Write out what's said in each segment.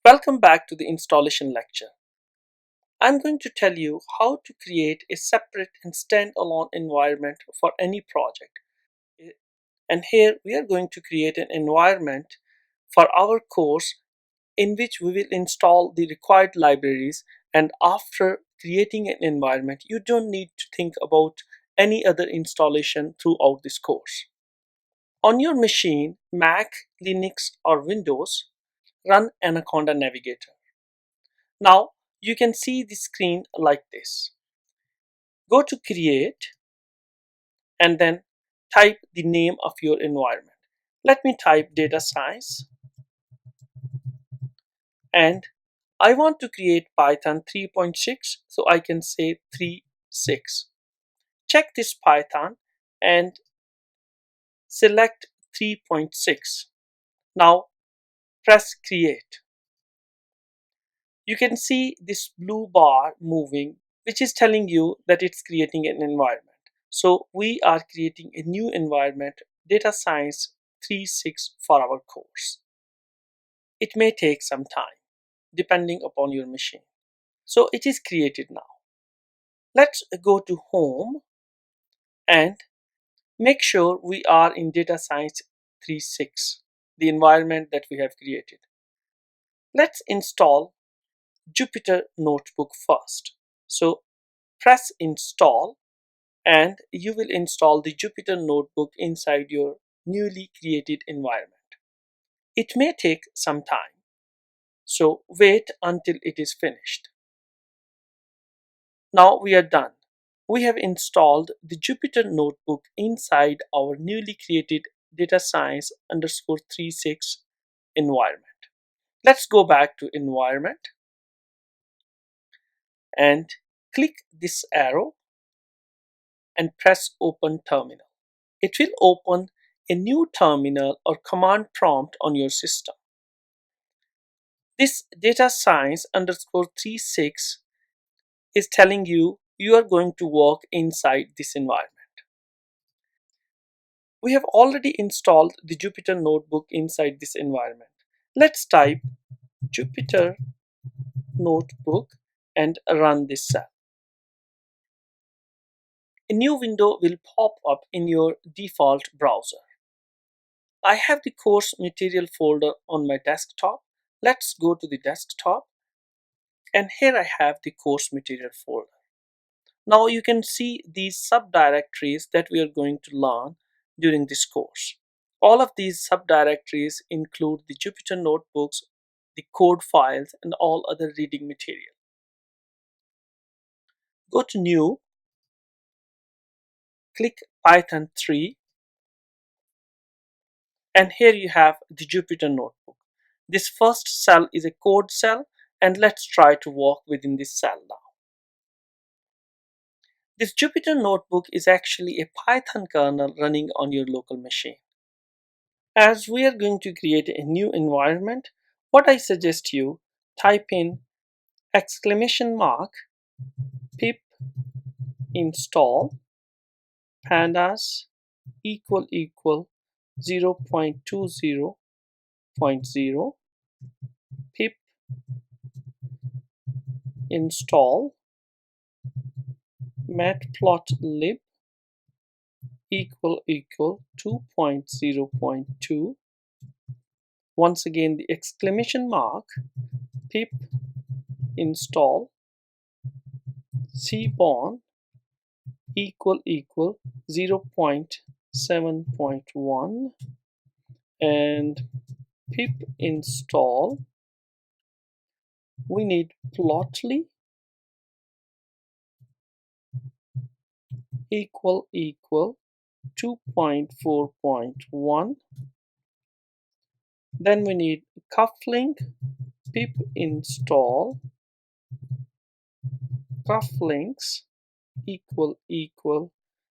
Welcome back to the installation lecture. I'm going to tell you how to create a separate and standalone environment for any project. And here we are going to create an environment for our course in which we will install the required libraries, and after creating an environment, you don't need to think about any other installation throughout this course. On your machine, Mac, Linux or Windows, run Anaconda Navigator. Now you can see the screen like this. Go to create and then type the name of your environment. Let me type data science, and I want to create Python 3.6, so I can say 3.6. Check this Python and select 3.6. Now press create. You can see this blue bar moving, which is telling you that it's creating an environment. So we are creating a new environment, Data Science 3.6, for our course. It may take some time depending upon your machine. So it is created now. Let's go to Home and make sure we are in Data Science 3.6, the environment that we have created. Let's install Jupyter Notebook first. So press install and you will install the Jupyter Notebook inside your newly created environment. It may take some time, so wait until it is finished. Now we are done. We have installed the Jupyter Notebook inside our newly created Data Science _ 3.6 environment. Let's go back to environment and click this arrow and press open terminal. It will open a new terminal or command prompt on your system. This data science _ 3.6 is telling you you are going to work inside this environment. We have already installed the Jupyter Notebook inside this environment. Let's type Jupyter Notebook and run this cell. A new window will pop up in your default browser. I have the course material folder on my desktop. Let's go to the desktop, and here I have the course material folder. Now you can see these subdirectories that we are going to learn during this course. All of these subdirectories include the Jupyter notebooks, the code files, and all other reading material. Go to New, click Python 3, and here you have the Jupyter notebook. This first cell is a code cell, and let's try to work within this cell now. This Jupyter notebook is actually a Python kernel running on your local machine. As we are going to create a new environment, what I suggest you type in !pip install pandas = 0.20.0 pip install matplotlib = 2.0.2. Once again the !pip install cbon = 0.7.1 and pip install, we need plotly = 2.4.1. Then we need cufflink pip install cufflinks =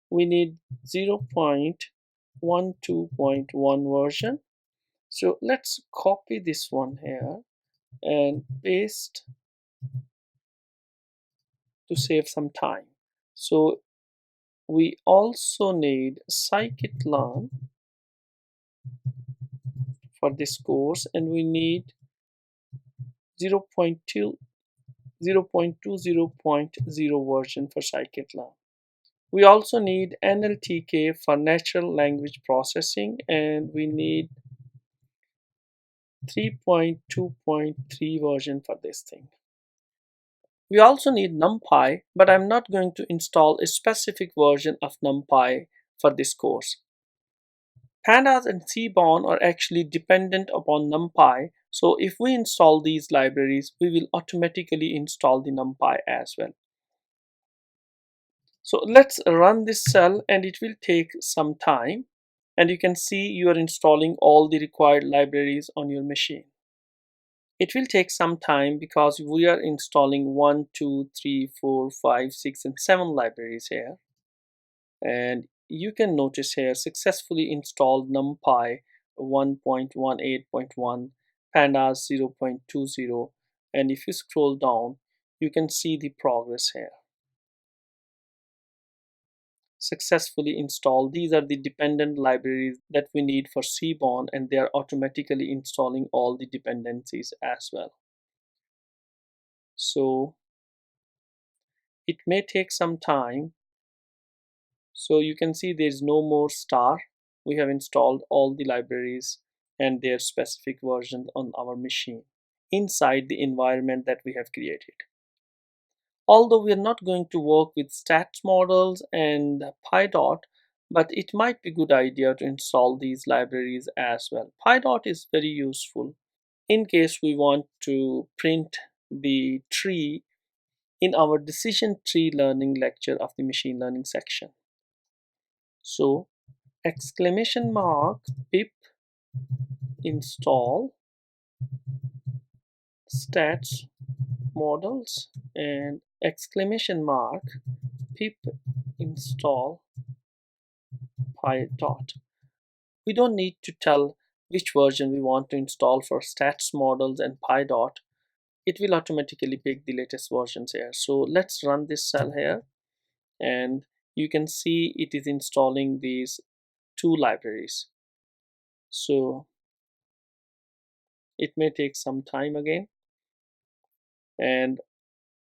we need 0.12.1 version. So let's copy this one here and paste to save some time. So we also need scikit-learn for this course, and we need 0.2 0.20.0 version for scikit-learn. We also need NLTK for natural language processing, and we need 3.2.3 version for this thing. We also need NumPy, but I'm not going to install a specific version of NumPy for this course. Pandas and Seaborn are actually dependent upon NumPy, so if we install these libraries, we will automatically install the NumPy as well. So let's run this cell and it will take some time, and you can see you are installing all the required libraries on your machine. It will take some time because we are installing 1, 2, 3, 4, 5, 6, and 7 libraries here. And you can notice here successfully installed NumPy 1.18.1, Pandas 0.20, and if you scroll down, you can see the progress here. Successfully installed. These are the dependent libraries that we need for Seaborn, and they are automatically installing all the dependencies as well. So it may take some time. So you can see there's no more star. We have installed all the libraries and their specific versions on our machine inside the environment that we have created. Although we are not going to work with stats models and PyDot, but it might be a good idea to install these libraries as well. PyDot is very useful in case we want to print the tree in our decision tree learning lecture of the machine learning section. So exclamation mark pip install stats models and exclamation mark pip install PyDot. We don't need to tell which version we want to install for stats models and PyDot. It will automatically pick the latest versions here. So let's run this cell here, and you can see it is installing these two libraries. So it may take some time again, and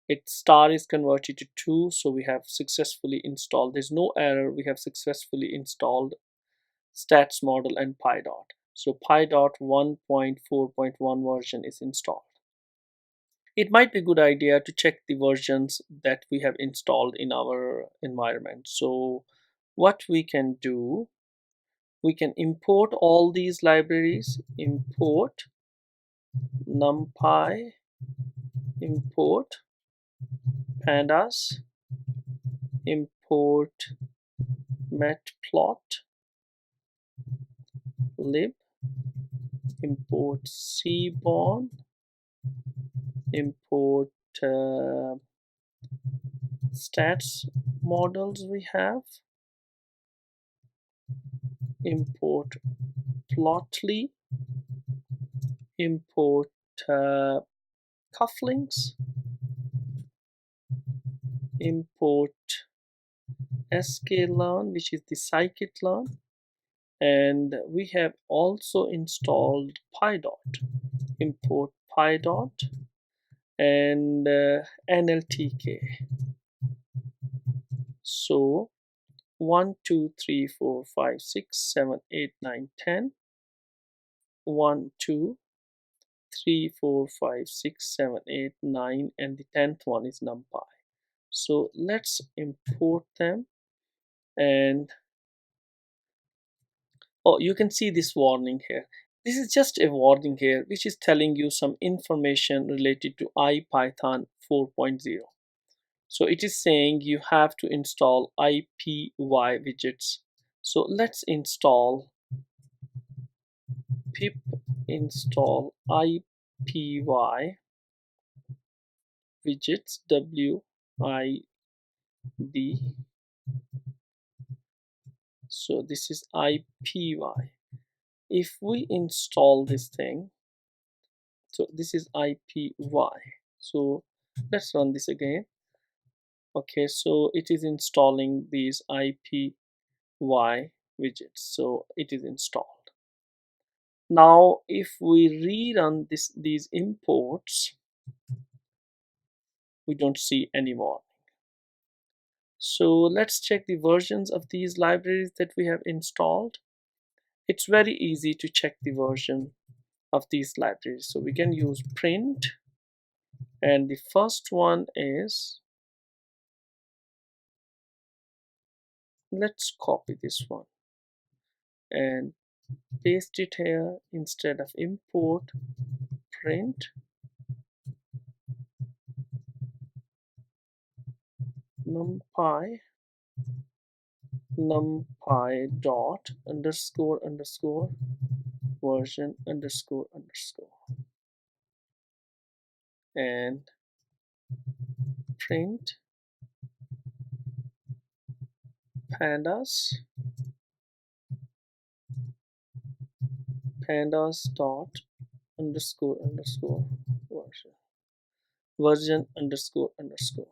its star is converted to 2, so we have successfully installed. There's no error. We have successfully installed stats model and PyDot. So PyDot 1.4.1 version is installed. It might be a good idea to check the versions that we have installed in our environment. So what we can do, we can import all these libraries, import NumPy, import pandas, import matplotlib, import Seaborn, import stats models we have, import plotly, import cufflinks, import sklearn, which is the scikit-learn, and we have also installed PyDot. Import PyDot and NLTK. So 1, 2, 3, 4, 5, 6, 7, 8, 9, 10. 1, 2, 3, 4, 5, 6, 7, 8, 9, and the 10th one is NumPy. So let's import them, and oh, you can see this warning here. This is just a warning here which is telling you some information related to IPython 4.0. So it is saying you have to install IPy widgets. So let's install pip install IPy widgets WID. So this is IPy. If we install this thing, so this is IPy. So let's run this again. Okay, so it is installing these IPy widgets. So it is installed. Now if we rerun these imports, we don't see any warning. So let's check the versions of these libraries that we have installed. It's very easy to check the version of these libraries. So we can use print, and the first one is, let's copy this one and paste it here. Instead of import, print numpy dot underscore underscore version underscore underscore, and print pandas dot underscore underscore version underscore underscore,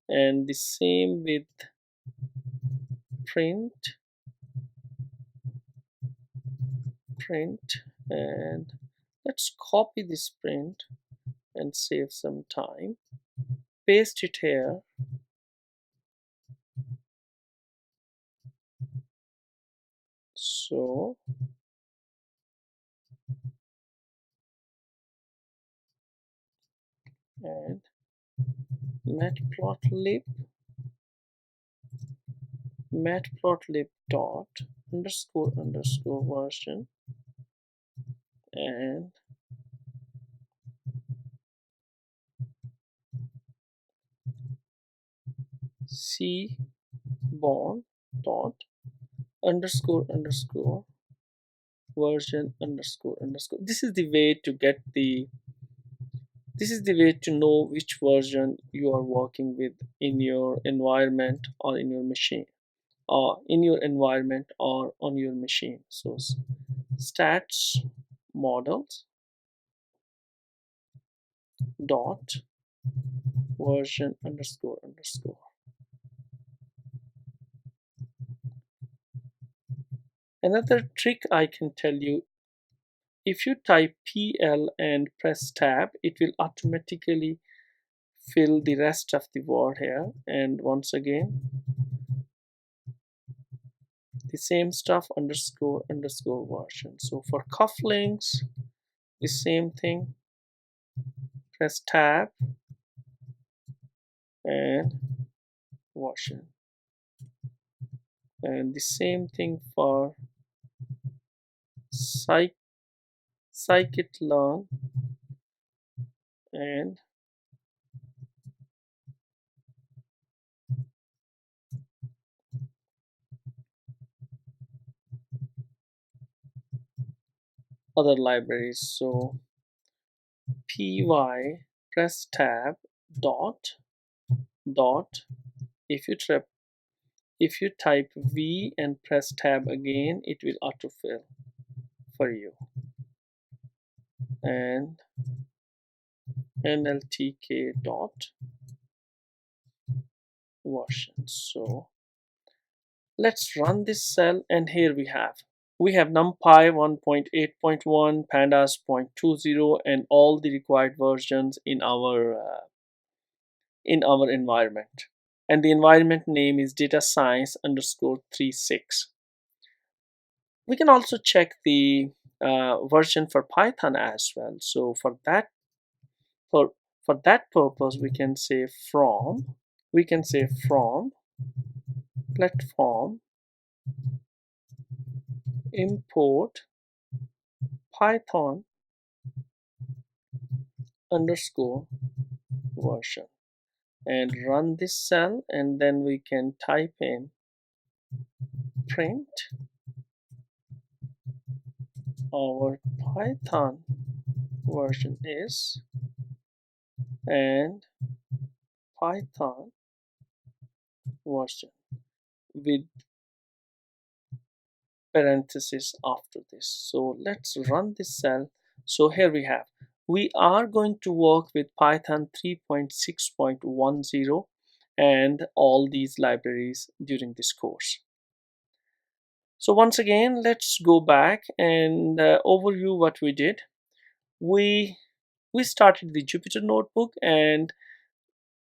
and the same with print, and let's copy this print and save some time, paste it here, so and matplotlib dot underscore underscore version, and cbon dot underscore underscore version underscore underscore. This is the way to get the this is the way to know which version you are working with in your environment or in your machine, or in your environment or on your machine. So stats models dot version underscore underscore. Another trick I can tell you, if you type PL and press tab, it will automatically fill the rest of the word here. And once again, the same stuff, underscore underscore version. So for cufflinks, the same thing, press tab and version, and the same thing for scikit-learn and other libraries. So py press tab dot if you type v and press tab again, it will autofill for you, and nltk dot version. So let's run this cell, and here we have numpy 1.8.1, pandas 0.20, and all the required versions in our environment, and the environment name is data science underscore 36. We can also check the version for Python as well. So for that purpose, we can say from platform import Python underscore version, and run this cell, and then we can type in print our Python version is, and Python version with parenthesis after this. So let's run this cell. So here we are going to work with Python 3.6.10 and all these libraries during this course. So once again, let's go back and overview what we did. We started the Jupyter notebook, and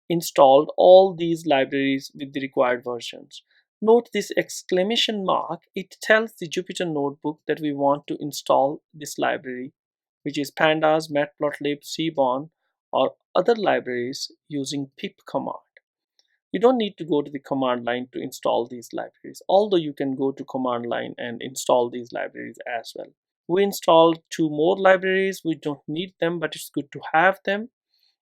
installed all these libraries with the required versions. Note this exclamation mark, it tells the Jupyter notebook that we want to install this library, which is pandas, matplotlib, seaborn, or other libraries using pip command. You don't need to go to the command line to install these libraries, although you can go to command line and install these libraries as well. We installed two more libraries. We don't need them, but it's good to have them.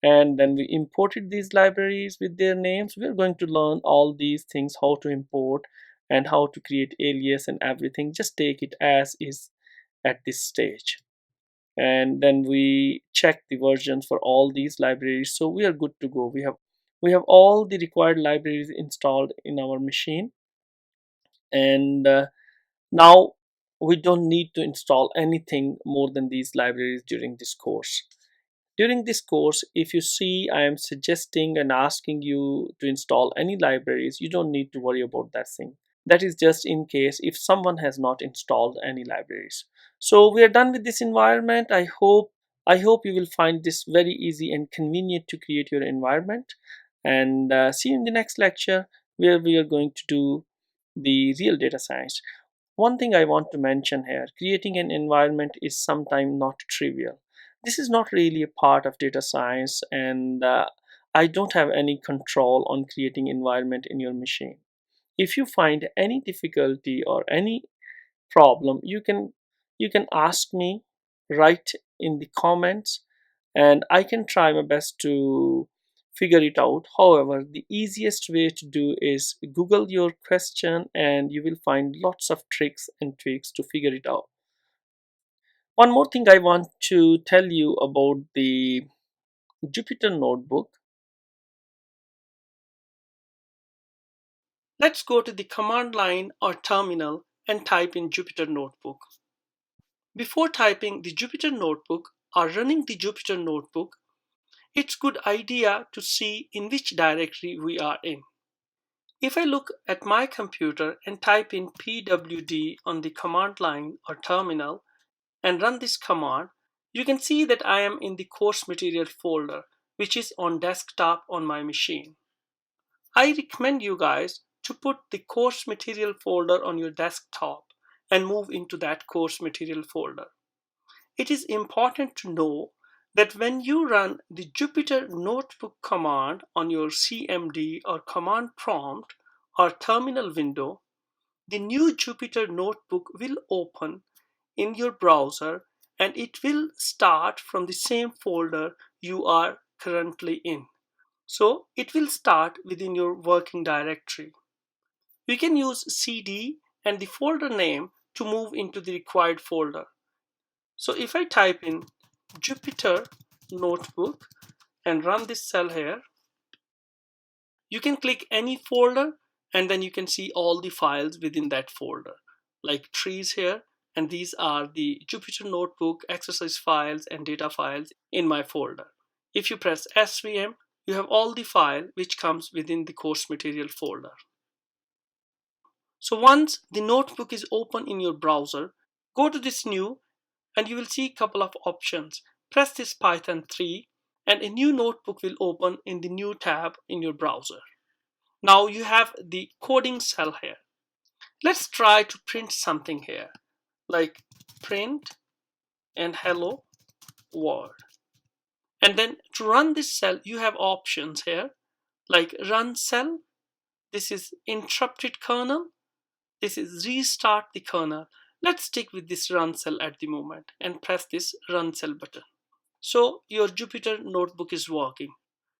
And then we imported these libraries with their names. We're going to learn all these things, how to import and how to create alias and everything. Just take it as is at this stage. And then we check the versions for all these libraries, so we are good to go. We have all the required libraries installed in our machine, and now we don't need to install anything more than these libraries during this course. During this course, if you see I am suggesting and asking you to install any libraries, you don't need to worry about that thing. That is just in case if someone has not installed any libraries. So we are done with this environment. I hope you will find this very easy and convenient to create your environment. And see you in the next lecture where we are going to do the real data science. One thing I want to mention here, creating an environment is sometimes not trivial. This is not really a part of data science, and I don't have any control on creating environment in your machine. If you find any difficulty or any problem, you can ask me, write in the comments, and I can try my best to figure it out. However, the easiest way to do is Google your question and you will find lots of tricks and tweaks to figure it out. One more thing I want to tell you about the Jupyter notebook. Let's go to the command line or terminal and type in Jupyter notebook. Before typing the Jupyter notebook or running the Jupyter notebook, it's good idea to see in which directory we are in. If I look at my computer and type in pwd on the command line or terminal and run this command, you can see that I am in the course material folder, which is on desktop on my machine. I recommend you guys to put the course material folder on your desktop and move into that course material folder. It is important to know that when you run the Jupyter Notebook command on your CMD or command prompt or terminal window, the new Jupyter Notebook will open in your browser and it will start from the same folder you are currently in. So it will start within your working directory. We can use CD and the folder name to move into the required folder. So if I type in Jupyter Notebook and run this cell here, you can click any folder and then you can see all the files within that folder, like trees here, and these are the Jupyter Notebook exercise files and data files in my folder. If you press SVM, you have all the file which comes within the course material folder. So once the notebook is open in your browser, go to this new and you will see a couple of options. Press this Python 3 and a new notebook will open in the new tab in your browser. Now you have the coding cell here. Let's try to print something here, like print and hello world. And then to run this cell, you have options here, like run cell. This is interrupted kernel. This is restart the kernel. Let's stick with this run cell at the moment and press this run cell button. So your Jupyter notebook is working.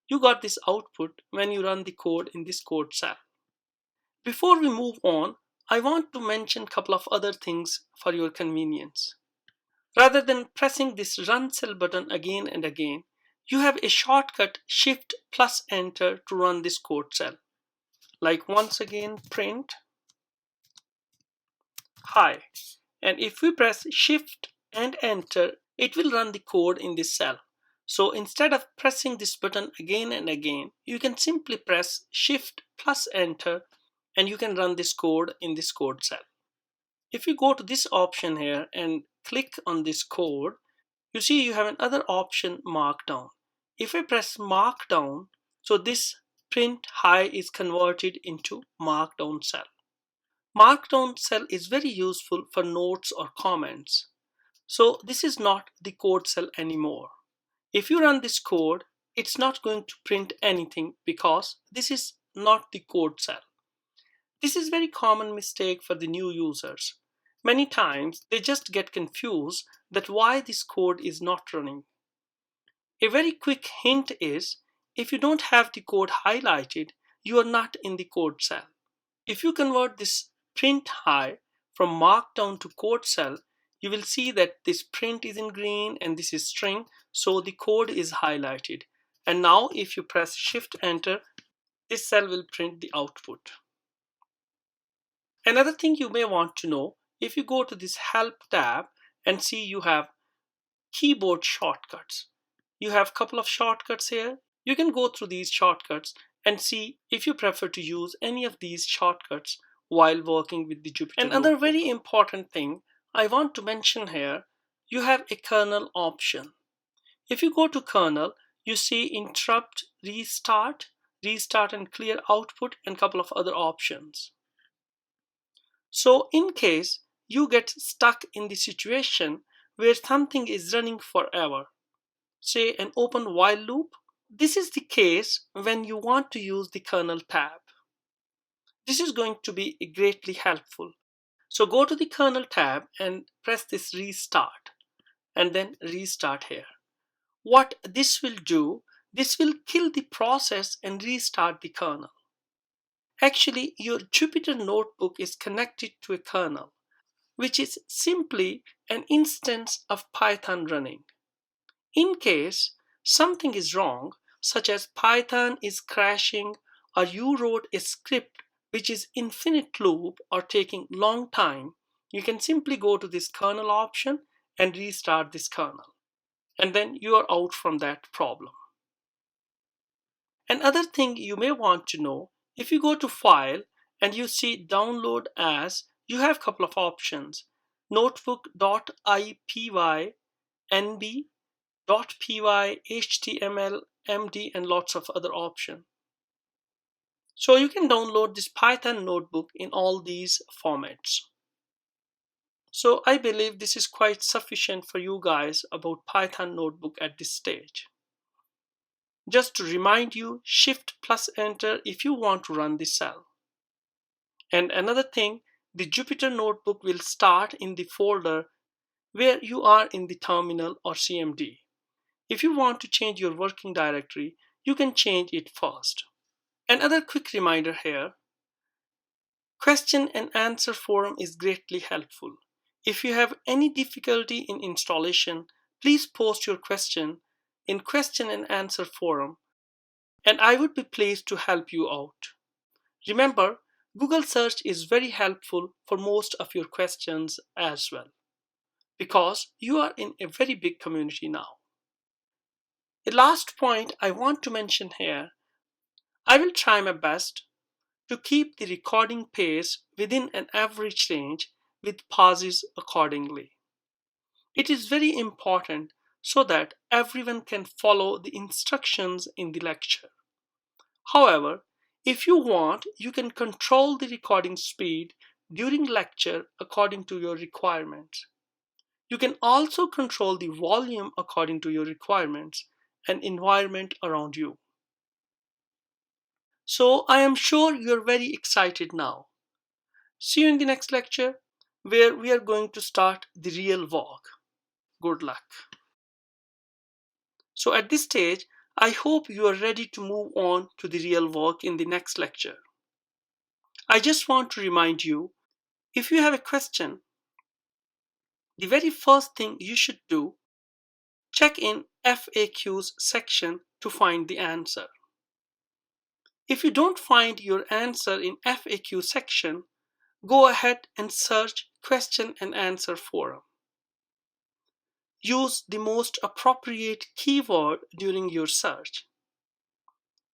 You got this output when you run the code in this code cell. Before we move on, I want to mention a couple of other things for your convenience. Rather than pressing this run cell button again and again, you have a shortcut Shift plus Enter to run this code cell. Like once again print hi. And if we press Shift and Enter, it will run the code in this cell. So instead of pressing this button again and again, you can simply press Shift plus Enter and you can run this code in this code cell. If you go to this option here and click on this code, you see you have another option markdown. If I press markdown, So this print high is converted into markdown cell. Markdown cell is very useful for notes or comments. So this is not the code cell anymore. If you run this code, it's not going to print anything because this is not the code cell. This is a very common mistake for the new users. Many times they just get confused that why this code is not running. A very quick hint is if you don't have the code highlighted, you are not in the code cell. If you convert this print high from markdown to code cell, you will see that this print is in green and this is string, so the code is highlighted. And now if you press shift enter, this cell will print the output. Another thing you may want to know, if you go to this help tab and see you have keyboard shortcuts. You have a couple of shortcuts here. You can go through these shortcuts and see if you prefer to use any of these shortcuts while working with the Jupyter Notebook. Another very important thing I want to mention here, you have a kernel option. If you go to kernel, you see interrupt, restart, restart and clear output, and a couple of other options. So in case you get stuck in the situation where something is running forever, say an open while loop, this is the case when you want to use the kernel tab. This is going to be greatly helpful. So go to the kernel tab and press this restart and then restart here. What this will do, this will kill the process and restart the kernel. Actually, your Jupyter Notebook is connected to a kernel, which is simply an instance of Python running. In case something is wrong, such as Python is crashing or you wrote a script which is infinite loop or taking long time, you can simply go to this kernel option and restart this kernel. And then you are out from that problem. Another thing you may want to know, if you go to File and you see Download As, you have a couple of options. Notebook.ipy, NB, .py, HTML, MD, and lots of other options. So you can download this Python notebook in all these formats. So I believe this is quite sufficient for you guys about Python notebook at this stage. Just to remind you, shift plus enter if you want to run the cell. And another thing, the Jupyter notebook will start in the folder where you are in the terminal or CMD. If you want to change your working directory, you can change it first. Another quick reminder here, question and answer forum is greatly helpful. If you have any difficulty in installation, please post your question in question and answer forum, and I would be pleased to help you out. Remember, Google search is very helpful for most of your questions as well, because you are in a very big community now. The last point I want to mention here, I will try my best to keep the recording pace within an average range with pauses accordingly. It is very important so that everyone can follow the instructions in the lecture. However, if you want, you can control the recording speed during lecture according to your requirements. You can also control the volume according to your requirements and environment around you. So I am sure you're very excited now. See you in the next lecture where we are going to start the real work. Good luck. So at this stage, I hope you are ready to move on to the real work in the next lecture. I just want to remind you, if you have a question, the very first thing you should do, check in FAQs section to find the answer. If you don't find your answer in FAQ section, go ahead and search question and answer forum. Use the most appropriate keyword during your search.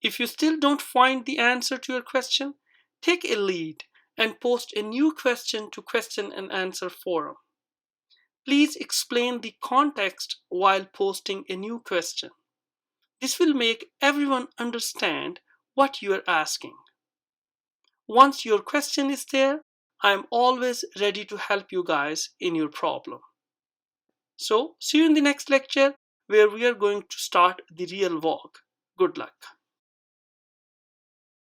If you still don't find the answer to your question, take a lead and post a new question to question and answer forum. Please explain the context while posting a new question. This will make everyone understand what you are asking. Once your question is there, I am always ready to help you guys in your problem. So, see you in the next lecture where we are going to start the real work. Good luck.